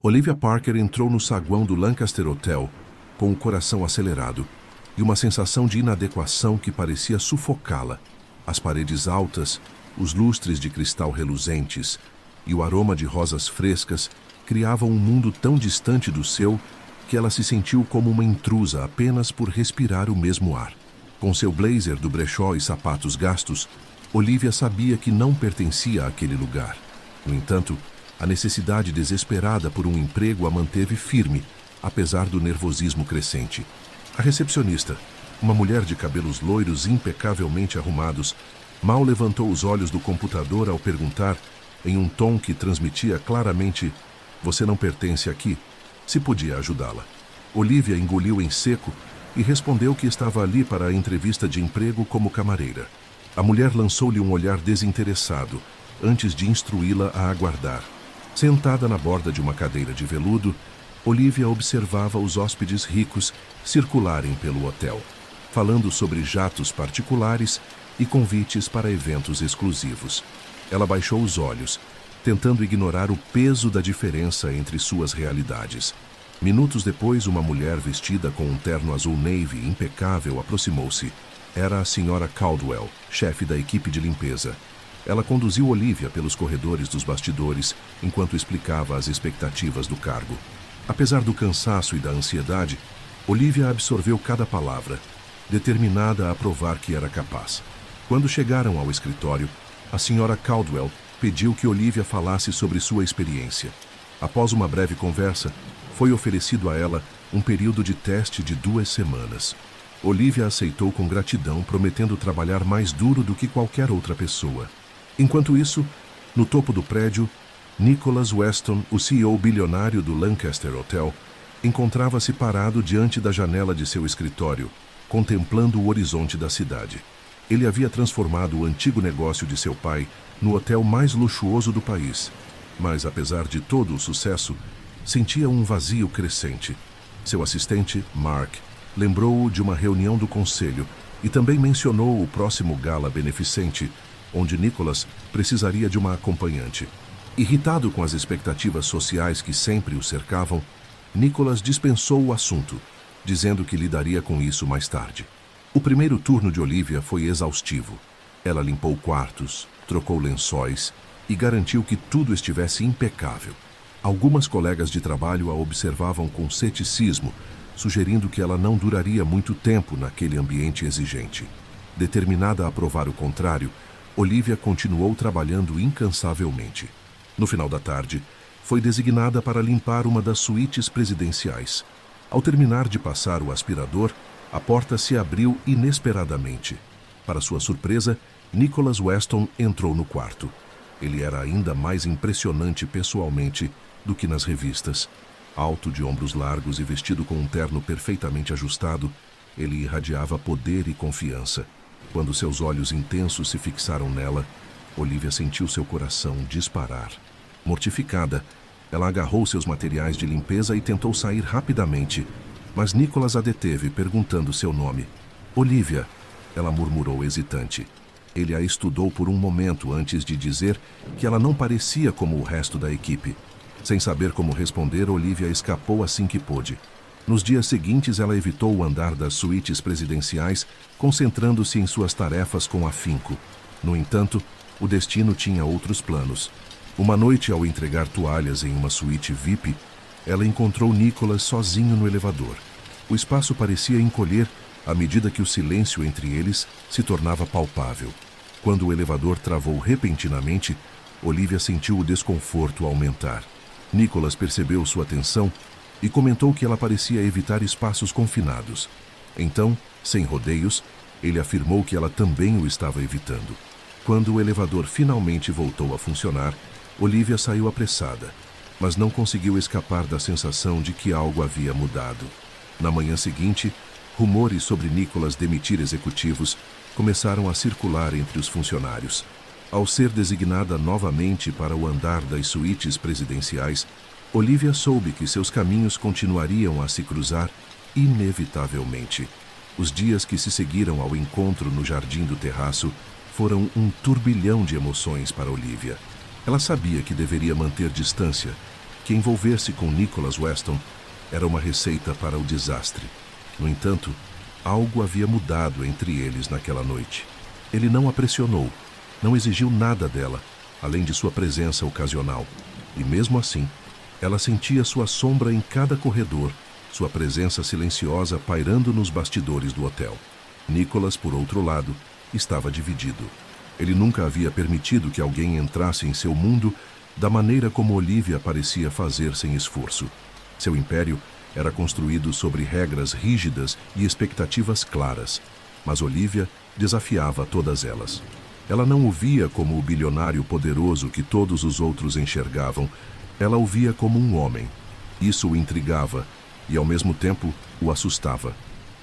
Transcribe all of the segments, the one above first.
Olivia Parker entrou no saguão do Lancaster Hotel com o coração acelerado e uma sensação de inadequação que parecia sufocá-la. As paredes altas, os lustres de cristal reluzentes e o aroma de rosas frescas criavam um mundo tão distante do seu que ela se sentiu como uma intrusa apenas por respirar o mesmo ar. Com seu blazer do brechó e sapatos gastos, Olivia sabia que não pertencia àquele lugar. No entanto, a necessidade desesperada por um emprego a manteve firme, apesar do nervosismo crescente. A recepcionista, uma mulher de cabelos loiros impecavelmente arrumados, mal levantou os olhos do computador ao perguntar, em um tom que transmitia claramente: "Você não pertence aqui?", se podia ajudá-la. Olivia engoliu em seco e respondeu que estava ali para a entrevista de emprego como camareira. A mulher lançou-lhe um olhar desinteressado, antes de instruí-la a aguardar. Sentada na borda de uma cadeira de veludo, Olivia observava os hóspedes ricos circularem pelo hotel, falando sobre jatos particulares e convites para eventos exclusivos. Ela baixou os olhos, tentando ignorar o peso da diferença entre suas realidades. Minutos depois, uma mulher vestida com um terno azul navy impecável aproximou-se. Era a Sra. Caldwell, chefe da equipe de limpeza. Ela conduziu Olivia pelos corredores dos bastidores enquanto explicava as expectativas do cargo. Apesar do cansaço e da ansiedade, Olivia absorveu cada palavra, determinada a provar que era capaz. Quando chegaram ao escritório, a Sra. Caldwell pediu que Olivia falasse sobre sua experiência. Após uma breve conversa, foi oferecido a ela um período de teste de 2 semanas. Olivia aceitou com gratidão, prometendo trabalhar mais duro do que qualquer outra pessoa. Enquanto isso, no topo do prédio, Nicholas Weston, o CEO bilionário do Lancaster Hotel, encontrava-se parado diante da janela de seu escritório, contemplando o horizonte da cidade. Ele havia transformado o antigo negócio de seu pai no hotel mais luxuoso do país, mas, apesar de todo o sucesso, sentia um vazio crescente. Seu assistente, Mark, lembrou-o de uma reunião do conselho e também mencionou o próximo gala beneficente, onde Nicholas precisaria de uma acompanhante. Irritado com as expectativas sociais que sempre o cercavam, Nicholas dispensou o assunto, dizendo que lidaria com isso mais tarde. O primeiro turno de Olivia foi exaustivo. Ela limpou quartos, trocou lençóis e garantiu que tudo estivesse impecável. Algumas colegas de trabalho a observavam com ceticismo, sugerindo que ela não duraria muito tempo naquele ambiente exigente. Determinada a provar o contrário, Olivia continuou trabalhando incansavelmente. No final da tarde, foi designada para limpar uma das suítes presidenciais. Ao terminar de passar o aspirador, a porta se abriu inesperadamente. Para sua surpresa, Nicholas Weston entrou no quarto. Ele era ainda mais impressionante pessoalmente do que nas revistas. Alto, de ombros largos e vestido com um terno perfeitamente ajustado, ele irradiava poder e confiança. Quando seus olhos intensos se fixaram nela, Olivia sentiu seu coração disparar. Mortificada, ela agarrou seus materiais de limpeza e tentou sair rapidamente, mas Nicholas a deteve, perguntando seu nome. "Olivia", ela murmurou hesitante. Ele a estudou por um momento antes de dizer que ela não parecia como o resto da equipe. Sem saber como responder, Olivia escapou assim que pôde. Nos dias seguintes, ela evitou o andar das suítes presidenciais, concentrando-se em suas tarefas com afinco. No entanto, o destino tinha outros planos. Uma noite, ao entregar toalhas em uma suíte VIP, ela encontrou Nicholas sozinho no elevador. O espaço parecia encolher à medida que o silêncio entre eles se tornava palpável. Quando o elevador travou repentinamente, Olivia sentiu o desconforto aumentar. Nicholas percebeu sua tensão e comentou que ela parecia evitar espaços confinados. Então, sem rodeios, ele afirmou que ela também o estava evitando. Quando o elevador finalmente voltou a funcionar, Olivia saiu apressada, mas não conseguiu escapar da sensação de que algo havia mudado. Na manhã seguinte, rumores sobre Nicholas demitir executivos começaram a circular entre os funcionários. Ao ser designada novamente para o andar das suítes presidenciais, Olivia soube que seus caminhos continuariam a se cruzar inevitavelmente. Os dias que se seguiram ao encontro no jardim do terraço foram um turbilhão de emoções para Olivia. Ela sabia que deveria manter distância, que envolver-se com Nicholas Weston era uma receita para o desastre. No entanto, algo havia mudado entre eles naquela noite. Ele não a pressionou, não exigiu nada dela, além de sua presença ocasional. E mesmo assim, ela sentia sua sombra em cada corredor, sua presença silenciosa pairando nos bastidores do hotel. Nicholas, por outro lado, estava dividido. Ele nunca havia permitido que alguém entrasse em seu mundo da maneira como Olivia parecia fazer sem esforço. Seu império era construído sobre regras rígidas e expectativas claras, mas Olivia desafiava todas elas. Ela não o via como o bilionário poderoso que todos os outros enxergavam, ela o via como um homem. Isso o intrigava e, ao mesmo tempo, o assustava.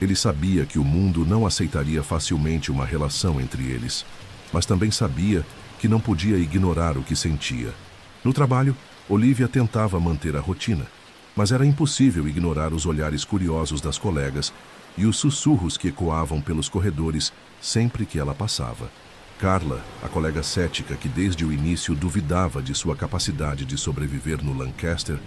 Ele sabia que o mundo não aceitaria facilmente uma relação entre eles, mas também sabia que não podia ignorar o que sentia. No trabalho, Olivia tentava manter a rotina, mas era impossível ignorar os olhares curiosos das colegas e os sussurros que ecoavam pelos corredores sempre que ela passava. Carla, a colega cética que desde o início duvidava de sua capacidade de sobreviver no Lancaster,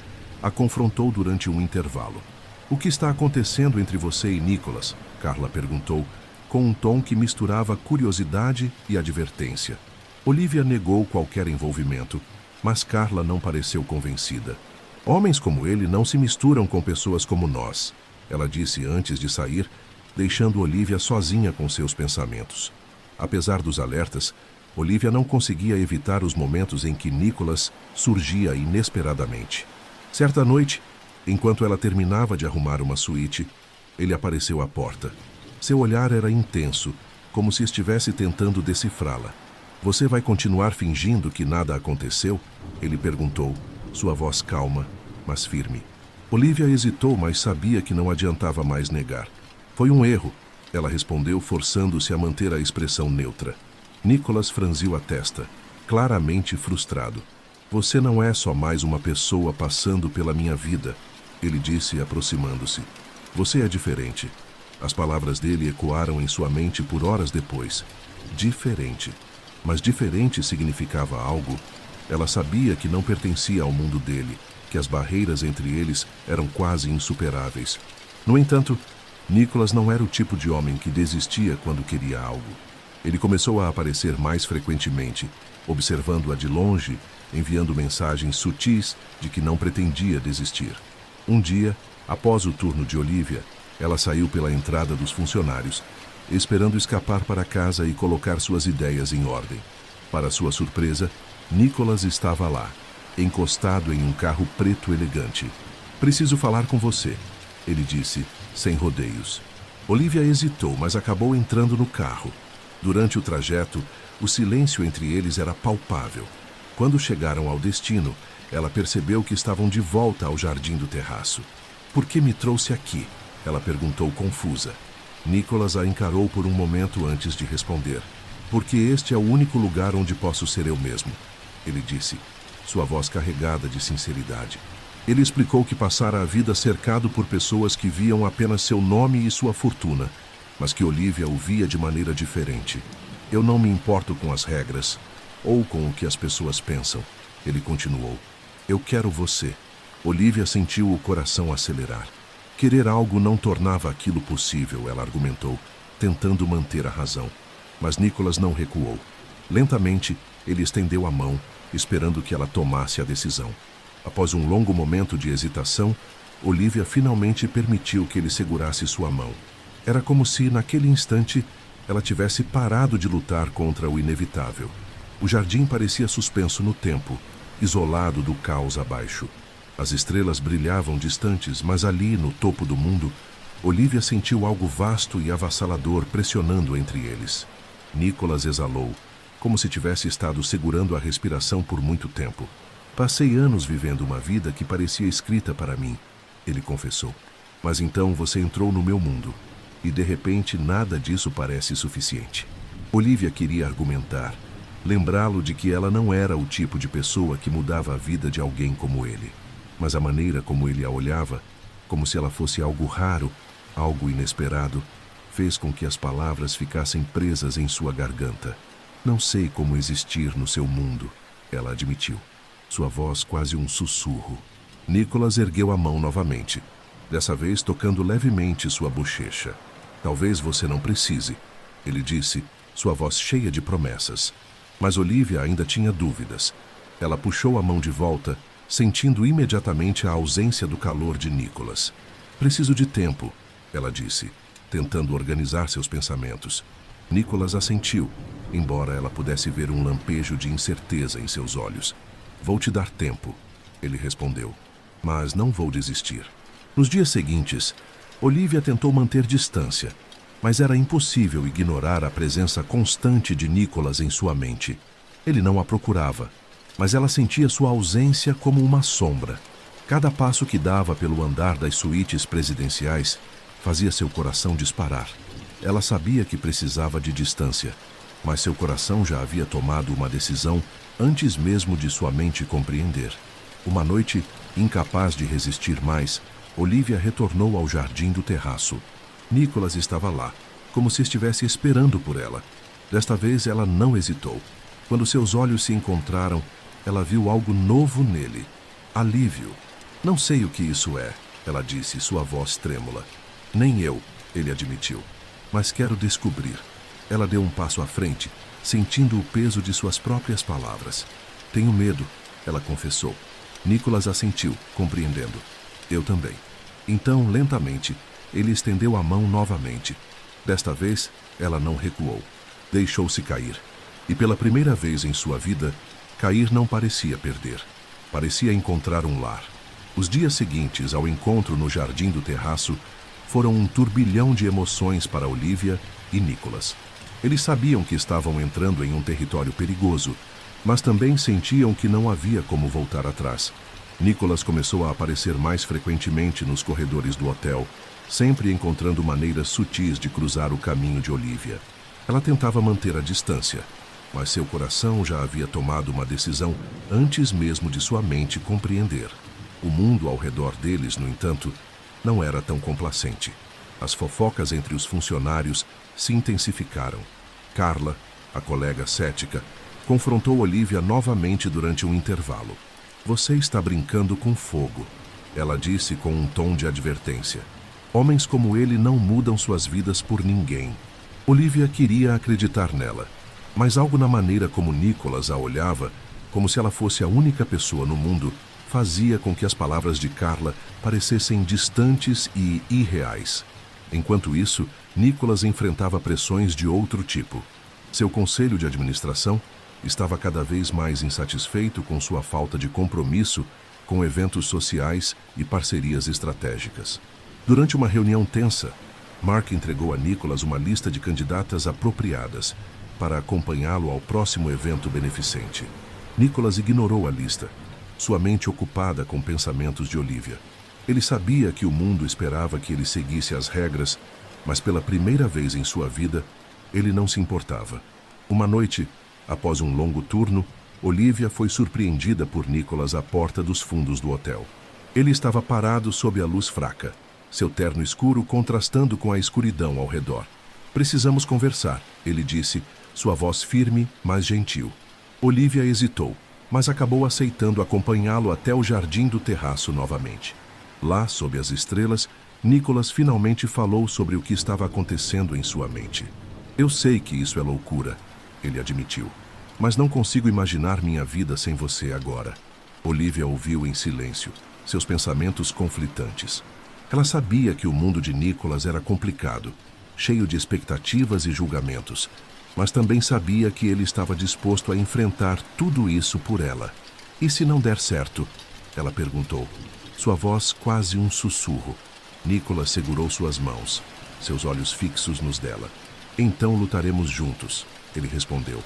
a confrontou durante um intervalo. "O que está acontecendo entre você e Nicholas?" Carla perguntou, com um tom que misturava curiosidade e advertência. Olivia negou qualquer envolvimento, mas Carla não pareceu convencida. "Homens como ele não se misturam com pessoas como nós", ela disse antes de sair, deixando Olivia sozinha com seus pensamentos. Apesar dos alertas, Olivia não conseguia evitar os momentos em que Nicholas surgia inesperadamente. Certa noite, enquanto ela terminava de arrumar uma suíte, ele apareceu à porta. Seu olhar era intenso, como se estivesse tentando decifrá-la. "Você vai continuar fingindo que nada aconteceu?" ele perguntou, sua voz calma, mas firme. Olivia hesitou, mas sabia que não adiantava mais negar. "Foi um erro", ela respondeu, forçando-se a manter a expressão neutra. Nicholas franziu a testa, claramente frustrado. "Você não é só mais uma pessoa passando pela minha vida", ele disse, aproximando-se. "Você é diferente." As palavras dele ecoaram em sua mente por horas depois. Diferente. Mas diferente significava algo. Ela sabia que não pertencia ao mundo dele, que as barreiras entre eles eram quase insuperáveis. No entanto, Nicholas não era o tipo de homem que desistia quando queria algo. Ele começou a aparecer mais frequentemente, observando-a de longe, enviando mensagens sutis de que não pretendia desistir. Um dia, após o turno de Olivia, ela saiu pela entrada dos funcionários, esperando escapar para casa e colocar suas ideias em ordem. Para sua surpresa, Nicholas estava lá, encostado em um carro preto elegante. "Preciso falar com você", ele disse, sem rodeios. Olivia hesitou, mas acabou entrando no carro. Durante o trajeto, o silêncio entre eles era palpável. Quando chegaram ao destino, ela percebeu que estavam de volta ao jardim do terraço. "Por que me trouxe aqui?" ela perguntou confusa. Nicholas a encarou por um momento antes de responder. "Porque este é o único lugar onde posso ser eu mesmo", ele disse, sua voz carregada de sinceridade. Ele explicou que passara a vida cercado por pessoas que viam apenas seu nome e sua fortuna, mas que Olivia o via de maneira diferente. "Eu não me importo com as regras, ou com o que as pessoas pensam", ele continuou. "Eu quero você." Olivia sentiu o coração acelerar. Querer algo não tornava aquilo possível, ela argumentou, tentando manter a razão. Mas Nicholas não recuou. Lentamente, ele estendeu a mão, esperando que ela tomasse a decisão. Após um longo momento de hesitação, Olivia finalmente permitiu que ele segurasse sua mão. Era como se, naquele instante, ela tivesse parado de lutar contra o inevitável. O jardim parecia suspenso no tempo, isolado do caos abaixo. As estrelas brilhavam distantes, mas ali, no topo do mundo, Olivia sentiu algo vasto e avassalador pressionando entre eles. Nicholas exalou, como se tivesse estado segurando a respiração por muito tempo. "Passei anos vivendo uma vida que parecia escrita para mim", ele confessou. "Mas então você entrou no meu mundo, e de repente nada disso parece suficiente." Olivia queria argumentar, lembrá-lo de que ela não era o tipo de pessoa que mudava a vida de alguém como ele. Mas a maneira como ele a olhava, como se ela fosse algo raro, algo inesperado, fez com que as palavras ficassem presas em sua garganta. "Não sei como existir no seu mundo", ela admitiu, sua voz quase um sussurro. Nicholas ergueu a mão novamente, dessa vez tocando levemente sua bochecha. Talvez você não precise, ele disse, sua voz cheia de promessas. Mas Olivia ainda tinha dúvidas. Ela puxou a mão de volta, sentindo imediatamente a ausência do calor de Nicholas. Preciso de tempo, ela disse, tentando organizar seus pensamentos. Nicholas assentiu, embora ela pudesse ver um lampejo de incerteza em seus olhos. Vou te dar tempo, ele respondeu, mas não vou desistir. Nos dias seguintes, Olivia tentou manter distância, mas era impossível ignorar a presença constante de Nicholas em sua mente. Ele não a procurava, mas ela sentia sua ausência como uma sombra. Cada passo que dava pelo andar das suítes presidenciais fazia seu coração disparar. Ela sabia que precisava de distância, mas seu coração já havia tomado uma decisão antes mesmo de sua mente compreender. Uma noite, incapaz de resistir mais, Olivia retornou ao jardim do terraço. Nicholas estava lá, como se estivesse esperando por ela. Desta vez ela não hesitou. Quando seus olhos se encontraram, ela viu algo novo nele. Alívio. Não sei o que isso é, ela disse, sua voz trêmula. Nem eu, ele admitiu. Mas quero descobrir. Ela deu um passo à frente, sentindo o peso de suas próprias palavras. Tenho medo, ela confessou. Nicholas assentiu, compreendendo. Eu também. Então, lentamente, ele estendeu a mão novamente. Desta vez, ela não recuou. Deixou-se cair. E pela primeira vez em sua vida, cair não parecia perder. Parecia encontrar um lar. Os dias seguintes ao encontro no jardim do terraço foram um turbilhão de emoções para Olivia e Nicholas. Eles sabiam que estavam entrando em um território perigoso, mas também sentiam que não havia como voltar atrás. Nicholas começou a aparecer mais frequentemente nos corredores do hotel, sempre encontrando maneiras sutis de cruzar o caminho de Olivia. Ela tentava manter a distância, mas seu coração já havia tomado uma decisão antes mesmo de sua mente compreender. O mundo ao redor deles, no entanto, não era tão complacente. As fofocas entre os funcionários se intensificaram. Carla, a colega cética, confrontou Olivia novamente durante um intervalo. Você está brincando com fogo, ela disse com um tom de advertência. Homens como ele não mudam suas vidas por ninguém. Olivia queria acreditar nela, mas algo na maneira como Nicholas a olhava, como se ela fosse a única pessoa no mundo, fazia com que as palavras de Carla parecessem distantes e irreais. Enquanto isso, Nicholas enfrentava pressões de outro tipo. Seu conselho de administração estava cada vez mais insatisfeito com sua falta de compromisso com eventos sociais e parcerias estratégicas. Durante uma reunião tensa, Mark entregou a Nicholas uma lista de candidatas apropriadas para acompanhá-lo ao próximo evento beneficente. Nicholas ignorou a lista, sua mente ocupada com pensamentos de Olivia. Ele sabia que o mundo esperava que ele seguisse as regras, mas pela primeira vez em sua vida, ele não se importava. Uma noite, após um longo turno, Olivia foi surpreendida por Nicholas à porta dos fundos do hotel. Ele estava parado sob a luz fraca, seu terno escuro contrastando com a escuridão ao redor. Precisamos conversar, ele disse, sua voz firme, mas gentil. Olivia hesitou, mas acabou aceitando acompanhá-lo até o jardim do terraço novamente. Lá, sob as estrelas, Nicholas finalmente falou sobre o que estava acontecendo em sua mente. Eu sei que isso é loucura, ele admitiu, mas não consigo imaginar minha vida sem você agora. Olivia ouviu em silêncio, seus pensamentos conflitantes. Ela sabia que o mundo de Nicholas era complicado, cheio de expectativas e julgamentos, mas também sabia que ele estava disposto a enfrentar tudo isso por ela. E se não der certo? Ela perguntou, sua voz quase um sussurro. Nicholas segurou suas mãos, seus olhos fixos nos dela. Então lutaremos juntos, ele respondeu.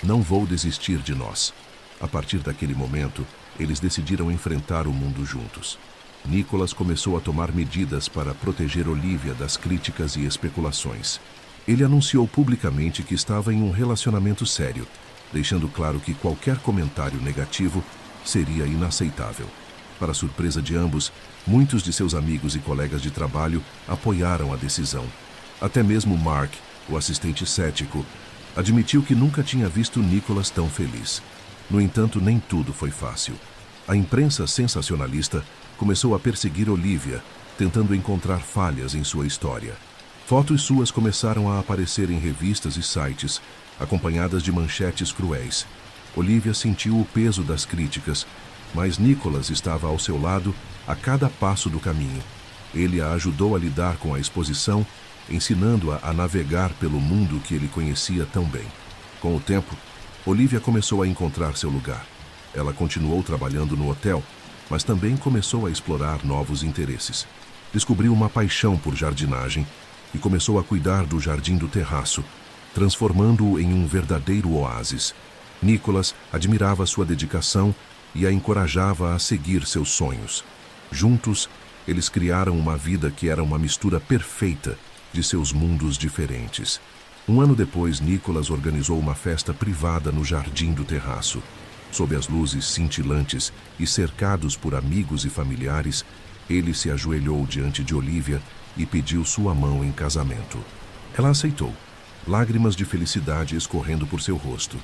Não vou desistir de nós. A partir daquele momento, eles decidiram enfrentar o mundo juntos. Nicholas começou a tomar medidas para proteger Olivia das críticas e especulações. Ele anunciou publicamente que estava em um relacionamento sério, deixando claro que qualquer comentário negativo seria inaceitável. Para surpresa de ambos, muitos de seus amigos e colegas de trabalho apoiaram a decisão. Até mesmo Mark, o assistente cético, admitiu que nunca tinha visto Nicholas tão feliz. No entanto, nem tudo foi fácil. A imprensa sensacionalista começou a perseguir Olivia, tentando encontrar falhas em sua história. Fotos suas começaram a aparecer em revistas e sites, acompanhadas de manchetes cruéis. Olivia sentiu o peso das críticas, mas Nicholas estava ao seu lado a cada passo do caminho. Ele a ajudou a lidar com a exposição, ensinando-a a navegar pelo mundo que ele conhecia tão bem. Com o tempo, Olivia começou a encontrar seu lugar. Ela continuou trabalhando no hotel, mas também começou a explorar novos interesses. Descobriu uma paixão por jardinagem e começou a cuidar do jardim do terraço, transformando-o em um verdadeiro oásis. Nicholas admirava sua dedicação e a encorajava a seguir seus sonhos. Juntos, eles criaram uma vida que era uma mistura perfeita de seus mundos diferentes. Um ano depois, Nicholas organizou uma festa privada no jardim do terraço. Sob as luzes cintilantes e cercados por amigos e familiares, ele se ajoelhou diante de Olivia e pediu sua mão em casamento. Ela aceitou, lágrimas de felicidade escorrendo por seu rosto.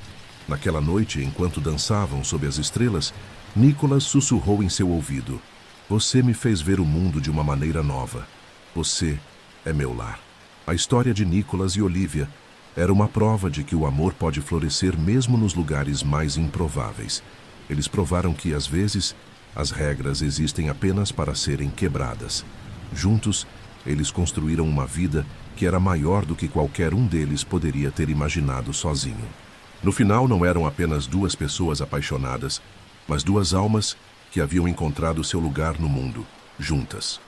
Naquela noite, enquanto dançavam sob as estrelas, Nicholas sussurrou em seu ouvido: "Você me fez ver o mundo de uma maneira nova. Você é meu lar." A história de Nicholas e Olivia era uma prova de que o amor pode florescer mesmo nos lugares mais improváveis. Eles provaram que, às vezes, as regras existem apenas para serem quebradas. Juntos, eles construíram uma vida que era maior do que qualquer um deles poderia ter imaginado sozinho. No final, não eram apenas duas pessoas apaixonadas, mas duas almas que haviam encontrado seu lugar no mundo, juntas.